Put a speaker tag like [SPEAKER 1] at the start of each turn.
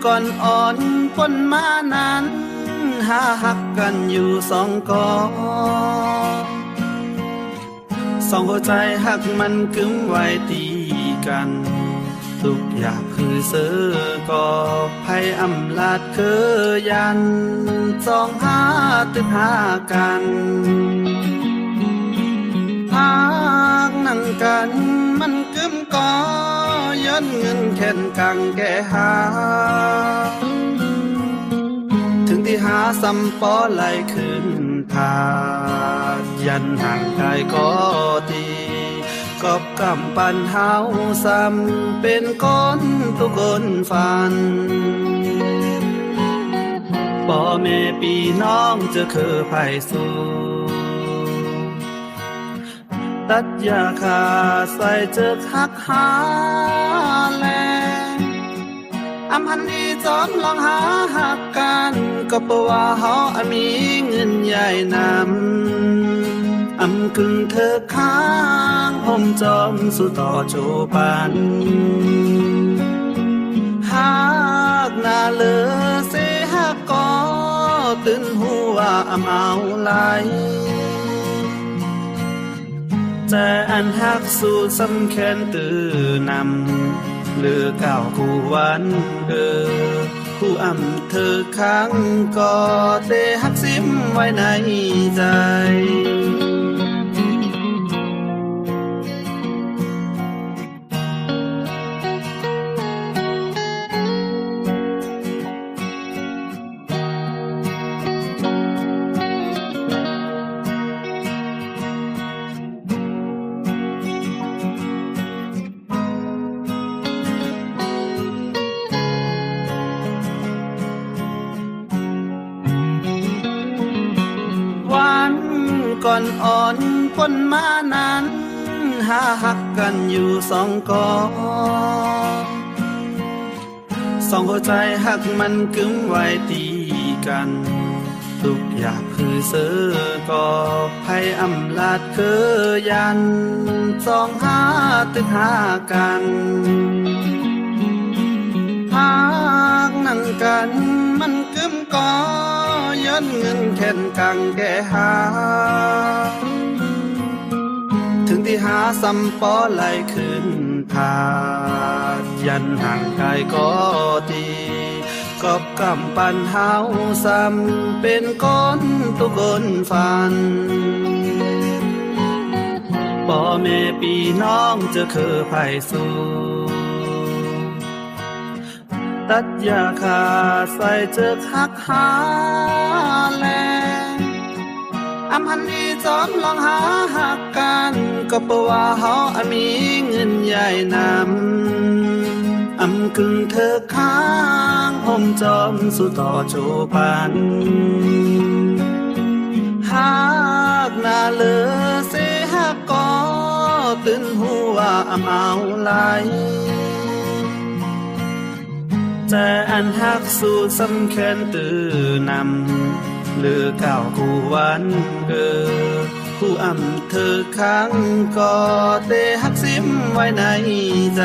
[SPEAKER 1] ก่อนอ่อนพ้นมานั้นหาหักกันอยู่สองกอสองหัวใจหักมันกึ้มไว้ตีกันทุกอย่างคือเสือกอภัยอำลาดคือยันสองหาตึกหากันหากนั่งกันมันกึ้มกอย้อนเงินแค่นกังแก่หาถึงที่หาซ้ำปอไหลขึ้นทายันห่างกายก็ตีกอบกำปันเฮาซ้ำเป็นก้นทุกคนฝันพ่อแม่พี่น้องจะคือไผ่สู้ตัดยาขาใส่เจอหักหาแลอำพันดีจอมลองหาหักกันก็เพราะว่าเฮามีเงินใหญ่นำอำกึ่งเธอค้างผมจอมสู่ต่อโจปันหากหน้าเลอเสหักก็ตื่นหัวอำเอาไหลแต่อันหักสู่สำแค้นตื่นำเลือก้าวคู่วันคู่อำเธอค้างก็เตหักซิมไว้ในใจวันก่อนอ่อนพ้นมานั้นหาหักกันอยู่สองกอสองหัวใจหักมันกึ้มไว้ตีกันทุกอย่างคือเสือกอภัยอำลาดคือยันสองหาตึกหากันหากนั่งกันมันกึ้มกอย้อนเงินแค่นกังแก่หาถึงที่หาซ้ำปอไหลขึ้นพายันห่างกายก็ตีกอบกำปันเฮาซ้ำเป็นก้นทุกคนฝันพ่อแม่พี่น้องจะคือไผ่สู้ตัดยาขาใส่เจอหักหาแลอำพันดีจอมลองหาหักกันก็เพราะว่าเฮามีเงินใหญ่นำอำกึ่งเธอค้างผมจอมสู่ต่อโจปันหากหน้าเลอเสหักก็ตื่นหัวอำเอาไหลแต่อันหักสู่สำแค้นตื่นำเลือก้าวคู่วันคู่อำเธอค้างก็เตหักซิมไว้ในใจ